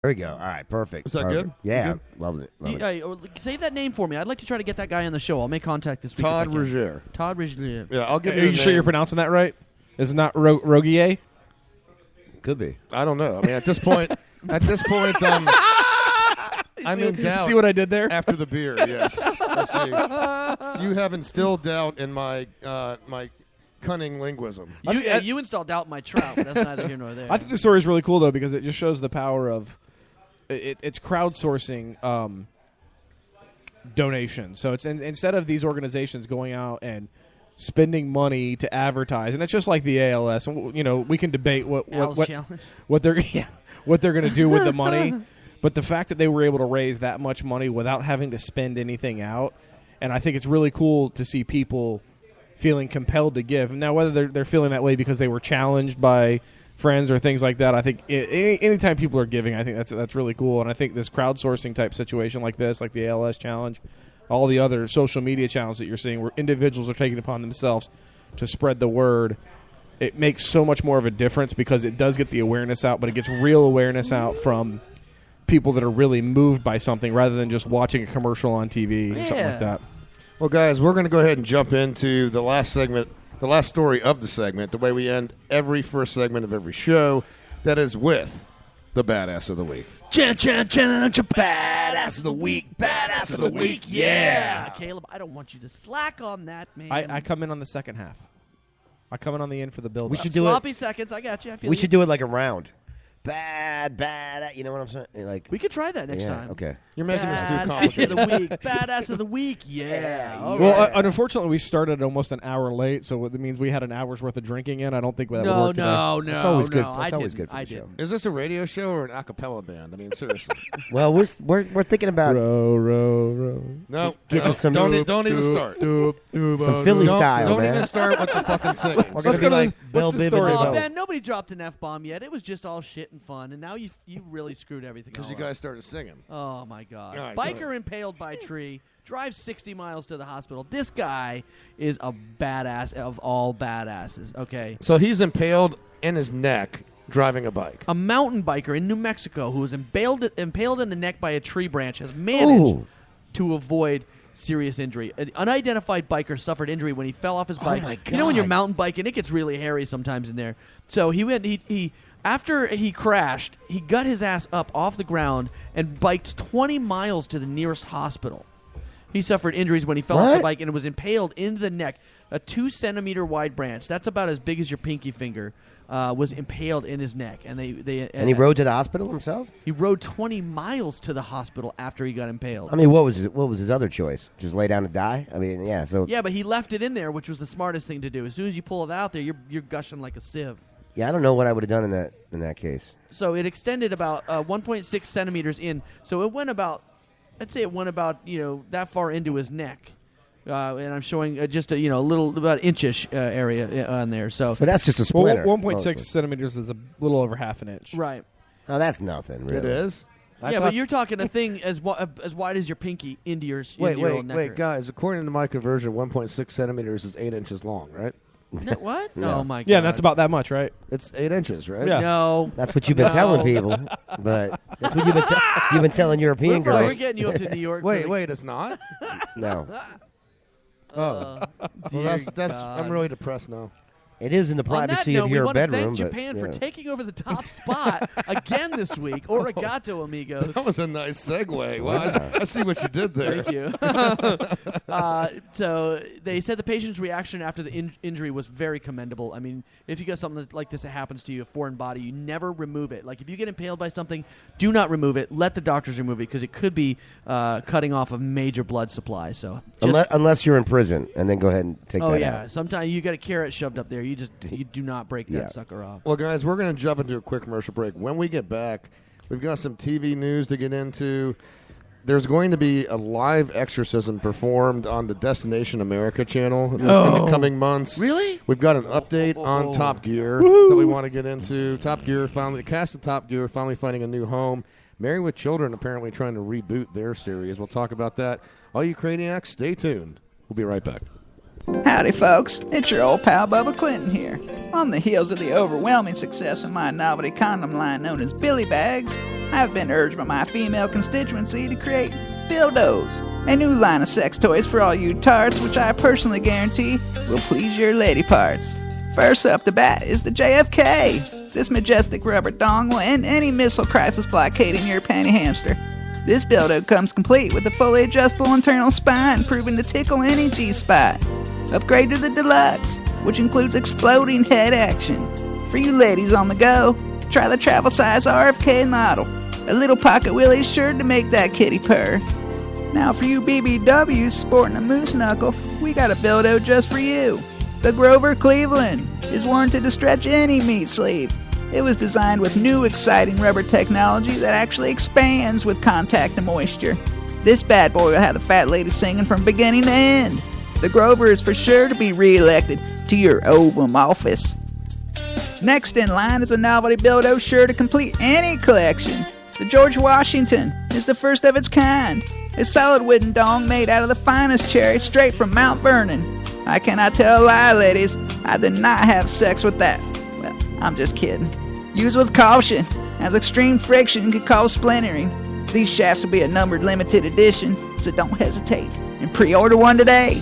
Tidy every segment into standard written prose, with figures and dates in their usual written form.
There we go. All right, perfect. Is that Perfect. good? Yeah, Good? loving it. Save that name for me. I'd like to try to get that guy on the show. I'll make contact this week. Todd Rogier. Todd Rogier. Yeah, I'll give you Are the you sure name. you're pronouncing that right? Is it not Rogier? Could be. I don't know. I mean, at this point, I'm in doubt. See what I did there? After the beer, yes. Let's see. You have instilled doubt in my my cunning linguism. You installed doubt in my trout. But that's neither here nor there. I think the story is really cool, though, because it just shows the power of it's crowdsourcing donations. So it's instead of these organizations going out and spending money to advertise, and it's just like the ALS. You know, we can debate what they're what they're going to do with the money, but the fact that they were able to raise that much money without having to spend anything out, and I think it's really cool to see people feeling compelled to give. Now, whether they're feeling that way because they were challenged by friends or things like that, I think anytime people are giving, I think that's really cool. And I think this crowdsourcing type situation like this, like the ALS challenge, all the other social media challenges that you're seeing where individuals are taking upon themselves to spread the word, it makes so much more of a difference because it does get the awareness out, but it gets real awareness out from people that are really moved by something rather than just watching a commercial on TV or something like that. Well, guys, we're going to go ahead and jump into the last segment, the last story of the segment, the way we end every first segment of every show. That is with the Badass of the Week. Badass of the week. Badass of the week. Yeah. Caleb, I don't want you to slack on that, man. I come in on the second half. I come in on the end for the build. We should do sloppy seconds. I got you. We should do it like a round. Bad. You know what I'm saying? Like we could try that next time. Okay. You're making this too Badass complicated. of the week. Badass of the week. Yeah. All Well, right. unfortunately, we started almost an hour late, so that means we had an hour's worth of drinking in. I don't think that would No, work today. That's always good. no. That's I always didn't. good for I the show. didn't. Is this a radio show or an a cappella band? I mean, seriously. Well, we're thinking about Row. No, Getting some- don't even start. some Philly style, Don't man. even start with the fucking singing. We're Let's gonna be go to like the- Bill what's the Bibb story and Oh, about? Bo. man, nobody dropped an F-bomb yet. It was just all shit and fun, and now you really screwed everything Because all you up. guys started singing. Oh, my God. All right, go Biker impaled by tree, drives 60 miles to the hospital. This guy is a badass of all badasses, okay? So he's impaled in his neck driving a bike. A mountain biker in New Mexico who was impaled in the neck by a tree branch has managed to avoid serious injury. An unidentified biker suffered injury when he fell off his bike. my You know when you're God. mountain biking, it gets really hairy sometimes in there. So he after he crashed, he got his ass up off the ground and biked 20 miles to the nearest hospital. He suffered injuries when he fell off the bike and was impaled into the neck. A 2-centimeter wide branch, that's about as big as your pinky finger, was impaled in his neck. And And he rode to the hospital himself? He rode 20 miles to the hospital after he got impaled. I mean, what was his other choice? Just lay down and die? I mean, yeah. So Yeah, but he left it in there, which was the smartest thing to do. As soon as you pull it out there, you're gushing like a sieve. yeah, I don't know what I would have done in that case. So it extended about 1.6 centimeters in. So it went about, I'd say it went about that far into his neck. And I'm showing just a little about inchish area on there. So that's just a Well, splinter. 1.6 centimeters is a little over half an inch. right. Oh, that's nothing. Really. It is? I Yeah, thought- but you're talking a thing as wide as your pinky into your old neck. Wait, guys. According to my conversion, 1.6 centimeters is 8 inches long, right? No, what? No. Oh my god. Yeah, that's about that much, right? It's 8 inches, right? Yeah. No. That's what you've been telling people, but that's what you've been telling European We're girls. getting you up to New York. Wait, it's not? No, Oh. Well, that's I'm really depressed now. it is in the On that privacy note, of we your want to bedroom. thank but, Japan for yeah. taking over the top spot again this week. Origato, amigos. That was a nice segue. Wow, I see what you did there. Thank you. So they said the patient's reaction after the injury was very commendable. I mean, if you got something like this that happens to you, a foreign body, you never remove it. Like if you get impaled by something, do not remove it. Let the doctors remove it because it could be cutting off a major blood supply. So Unless you're in prison, and then go ahead and take that out. sometimes you got a carrot shoved up there. You do not break that Yeah. sucker off. Well, guys, we're going to jump into a quick commercial break. When we get back, we've got some TV news to get into. There's going to be a live exorcism performed on the Destination America channel in the coming months. Really? We've got an update on Top Gear that we want to get into. Top Gear the cast of Top Gear finally finding a new home. Married with Children apparently trying to reboot their series. We'll talk about that. All you Craniacs, stay tuned. We'll be right back. Howdy, folks. It's your old pal Bubba Clinton here. On the heels of the overwhelming success of my novelty condom line known as Billy Bags, I've been urged by my female constituency to create Bildos, a new line of sex toys for all you tarts, which I personally guarantee will please your lady parts. First up the bat is the JFK. This majestic rubber dong will end any missile crisis blockading your panty hamster. This Bildo comes complete with a fully adjustable internal spine, proven to tickle any G-spot. Upgrade to the Deluxe, which includes exploding head action. For you ladies on the go, try the travel size RFK model. A little pocket willie is sure to make that kitty purr. Now for you BBWs sporting a moose knuckle, we got a Bildo just for you. The Grover Cleveland is warranted to stretch any meat sleeve. It was designed with new exciting rubber technology that actually expands with contact and moisture. This bad boy will have the fat lady singing from beginning to end. The Grover is for sure to be re-elected to your Oval Office. Next in line is a novelty Bildo sure to complete any collection. The George Washington is the first of its kind. A solid wooden dong made out of the finest cherry straight from Mount Vernon. I cannot tell a lie, ladies. I did not have sex with that. Well, I'm just kidding. Use with caution, as extreme friction could cause splintering. These shafts will be a numbered limited edition, so don't hesitate and pre-order one today.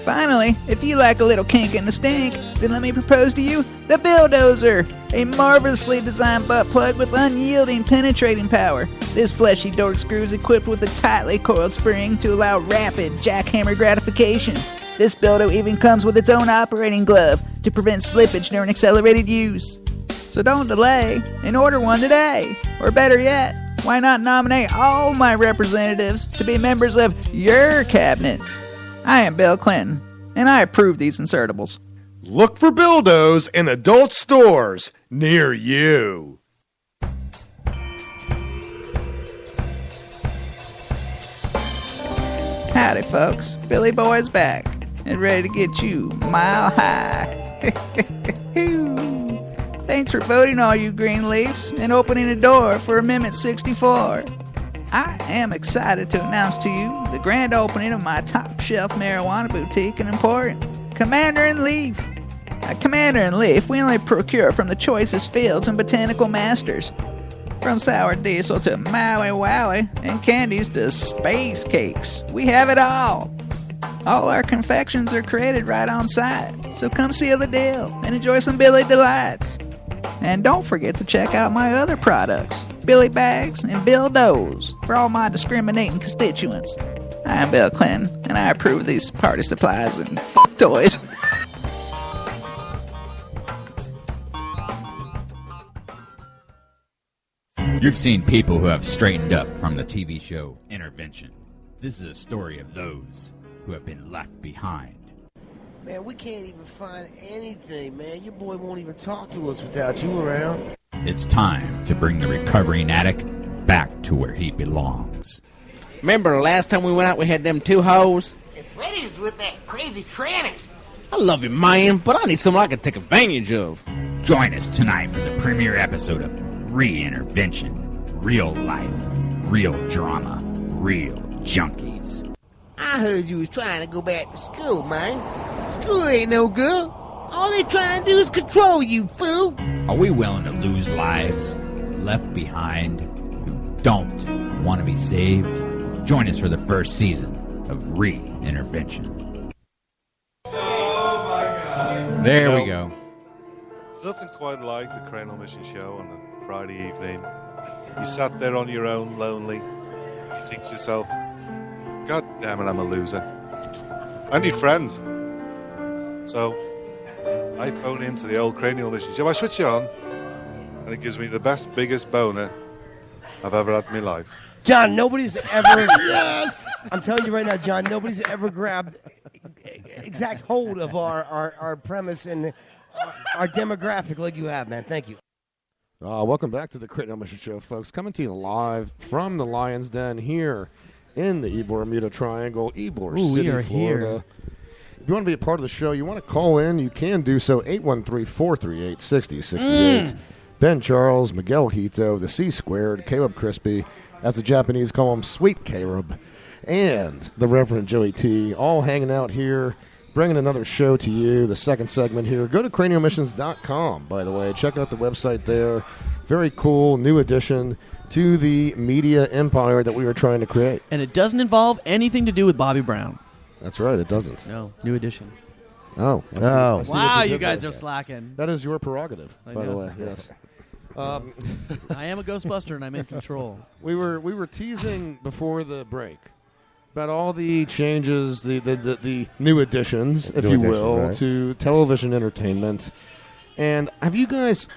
Finally, if you like a little kink in the stink, then let me propose to you the Bildozer, a marvelously designed butt plug with unyielding penetrating power. This fleshy dork screw is equipped with a tightly coiled spring to allow rapid jackhammer gratification. This Bildo even comes with its own operating glove to prevent slippage during accelerated use. So don't delay and order one today. Or better yet, why not nominate all my representatives to be members of your cabinet? I am Bill Clinton, and I approve these insertables. Look for Bildos in adult stores near you. Howdy, folks. Billy Boy's back and ready to get you mile high. Thanks for voting, all you Greenleafs, and opening the door for Amendment 64. I am excited to announce to you the grand opening of my top-shelf marijuana boutique and emporium, Commander and Leaf. At Commander and Leaf, we only procure from the choicest fields and botanical masters. From sour diesel to Maui Wowie and candies to space cakes, we have it all. All our confections are created right on site, so come seal the deal and enjoy some Billy Delights. And don't forget to check out my other products, Billy Bags and Bildos, for all my discriminating constituents. I am Bill Clinton, and I approve these party supplies and fuck toys. You've seen people who have straightened up from the TV show Intervention. This is a story of those who have been left behind. Man, we can't even find anything, man. Your boy won't even talk to us without you around. It's time to bring the recovering addict back to where he belongs. Remember the last time we went out, we had them two hoes? And Freddy was with that crazy tranny. I love you, man, but I need someone I can take advantage of. Join us tonight for the premiere episode of Reintervention. Real life, real drama, real junkies. I heard you was trying to go back to school, man. School ain't no good. All they trying to do is control you, fool. Are we willing to lose lives left behind who don't want to be saved? Join us for the first season of Reintervention. Oh my God. There we go. There's nothing quite like the Cranial Mission show on a Friday evening. You sat there on your own, lonely. You think to yourself, God damn it, I'm a loser. I need friends. So I phone into the old Cranial Mission show. I switch it on, and it gives me the best, biggest boner I've ever had in my life. John, nobody's ever... Yes! I'm telling you right now, John, nobody's ever grabbed exact hold of our premise and our demographic like you have, man. Thank you. Welcome back to the Cranial Mission Show, folks. Coming to you live from the Lion's Den here in the Ybor Bermuda Triangle, Ybor City, we are Florida. Here. If you want to be a part of the show, you want to call in, you can do so, 813-438-6068. Ben Charles, Miguel Hito, the C Squared, Caleb Crispy, as the Japanese call him, Sweet Caleb, and the Reverend Joey T, all hanging out here, bringing another show to you, the second segment here. Go to cranialmissions.com, by the way. Check out the website there. Very cool, new edition. to the media empire that we are trying to create. And it doesn't involve anything to do with Bobby Brown. That's right, it doesn't. No, new edition. Oh. I see Oh. what Wow, you you did guys there. are slacking. That is your prerogative, I by the know. way. Yes. I am a Ghostbuster and I'm in control. We were teasing before the break about all the changes, the new additions, if New you addition, will, right. to television entertainment. And have you guys,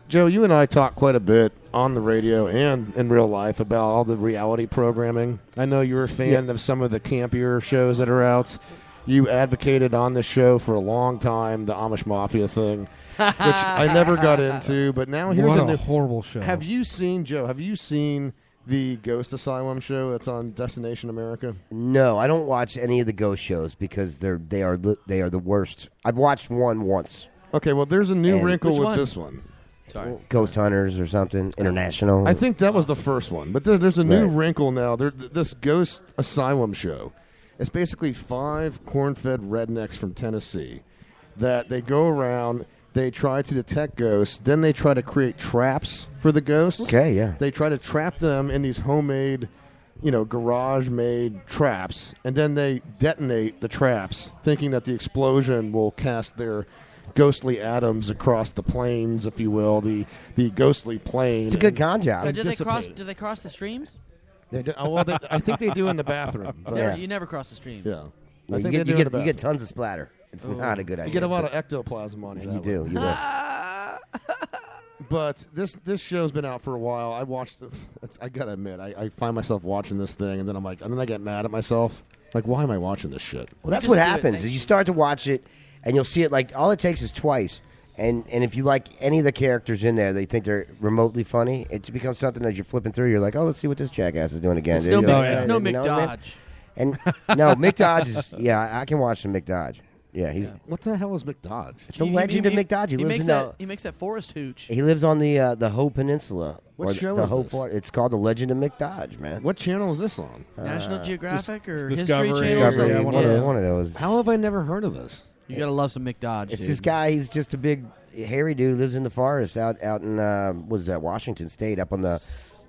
Joe, you and I talk quite a bit on the radio and in real life about all the reality programming. I know you're a fan of some of the campier shows that are out. You advocated on this show for a long time the Amish Mafia thing, which I never got into. But now here's What a a new horrible show. Have you seen, Joe? Have you seen the Ghost Asylum show that's on Destination America? No, I don't watch any of the ghost shows because they are the worst. I've watched one once. Okay, well, there's a new And- wrinkle Which with one? this one. Sorry. Ghost Hunters or something international. I think that was the first one, but there's a new Right. wrinkle now. This Ghost Asylum show. It's basically 5 corn-fed rednecks from Tennessee that they go around, they try to detect ghosts, then they try to create traps for the ghosts. Okay, yeah. They try to trap them in these homemade, garage-made traps, and then they detonate the traps, thinking that the explosion will cast their ghostly atoms across the plains, if you will, the ghostly plane. It's a good con job. Did they cross the streams? I think they do in the bathroom. But You never cross the streams. Yeah. No, I you think get they do in the you get bathroom. tons of splatter. It's not a good idea. You get a lot of ectoplasm on you. You that do. way. You will. But this show's been out for a while. I watched it. I gotta admit, I find myself watching this thing, and then I get mad at myself. Like, why am I watching this shit? Well, that's what happens. Is you start to watch it, and you'll see it like all it takes is twice. And if you like any of the characters in there, they think they're remotely funny. It becomes something as you're flipping through. You're like, oh, let's see what this jackass is doing again. It's no, You know, it's no you Mick know what I mean? Dodge. And no, Mick Dodge is. Yeah, I can watch some Mick Dodge. Yeah, he's. What the hell is Mick Dodge? It's the legend of Mick Dodge. He lives makes in that. He makes that forest hooch. He lives on the Hope Peninsula. What or show the is Hope this? Fort. It's called The Legend of Mick Dodge, man. What channel is this on? National Geographic or Discovery. History Channel? or Discovery, something? one of those. How have I never heard of this? You gotta love some Mick Dodge. It's dude. this guy. He's just a big, hairy dude. Lives in the forest out in what is that? Washington State, up on the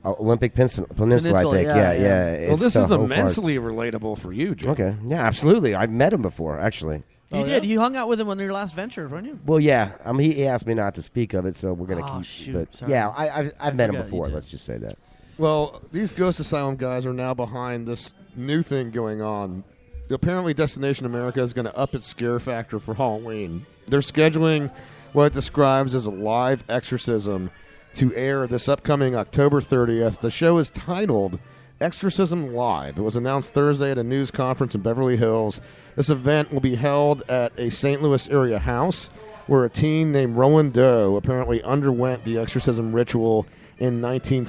Olympic Peninsula. I think. Yeah. Well, this It's is the Hope immensely relatable for you, Joe. Forest. Okay. Yeah, absolutely. I've met him before, actually. You did. You hung out with him on your last venture, weren't you? Well, yeah. He asked me not to speak of it, so we're gonna keep. Shoot. But Sorry. yeah, I've met him forgot you before. did. Let's just say that. Well, these Ghost Asylum guys are now behind this new thing going on. Apparently, Destination America is going to up its scare factor for Halloween. They're scheduling what it describes as a live exorcism to air this upcoming October 30th. The show is titled Exorcism Live. It was announced Thursday at a news conference in Beverly Hills. This event will be held at a St. Louis area house where a teen named Rowan Doe apparently underwent the exorcism ritual in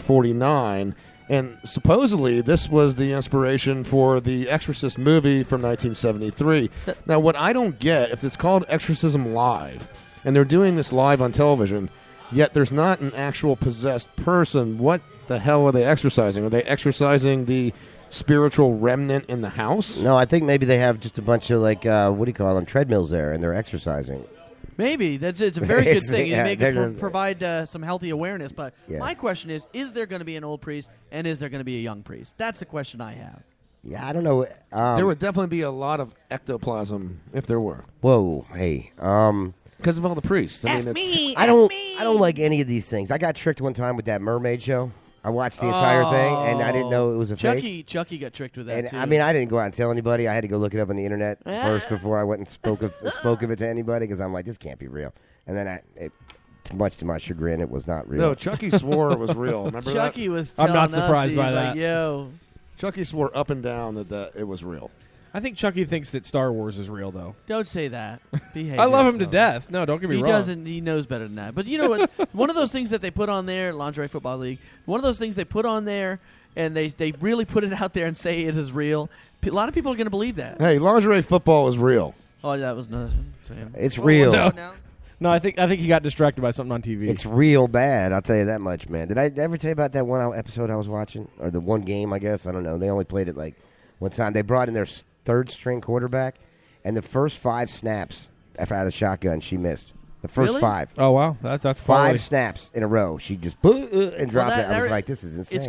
1949. And supposedly, this was the inspiration for the Exorcist movie from 1973. Now, what I don't get, if it's called Exorcism Live, and they're doing this live on television, yet there's not an actual possessed person, what the hell are they exorcising? Are they exorcising the spiritual remnant in the house? No, I think maybe they have just a bunch of what do you call them, treadmills there, and they're exercising. Maybe it's a very good It's- thing. yeah, It may they're- provide some healthy awareness. But Yeah. my question is there going to be an old priest and is there going to be a young priest? That's the question I have. Yeah, I don't know. There would definitely be a lot of ectoplasm if there were. Whoa, hey, because of all the priests. I mean, it's, I don't like any of these things. I got tricked one time with that mermaid show. I watched the entire thing, and I didn't know it was a fake. Chucky got tricked with that And too. I mean, I didn't go out and tell anybody. I had to go look it up on the internet first before I went and spoke of it to anybody because I'm like, this can't be real. And then much to my chagrin, it was not real. No, Chucky swore it was real. Remember Chucky that? was. I'm not telling us, surprised he by was that. Like, yo, Chucky swore up and down that it was real. I think Chucky thinks that Star Wars is real, though. don't say that. Behave I love him to yourself. death. No, don't get me He wrong. doesn't. He knows better than that. But you know what? One of those things that they put on there, Lingerie Football League. One of those things they put on there, and they really put it out there and say it is real. A lot of people are going to believe that. Hey, lingerie football is real. Oh, that was nothing. It's real. No, I think he got distracted by something on TV. It's real bad. I'll tell you that much, man. Did I ever tell you about that one episode I was watching, or the one game? I guess I don't know. They only played it like one time. They brought in their third string quarterback, and the first 5 snaps after out of shotgun, she missed. The first Really? 5. Oh wow, that's 5 snaps in a row. She just and dropped it. I was like, this is insane. It's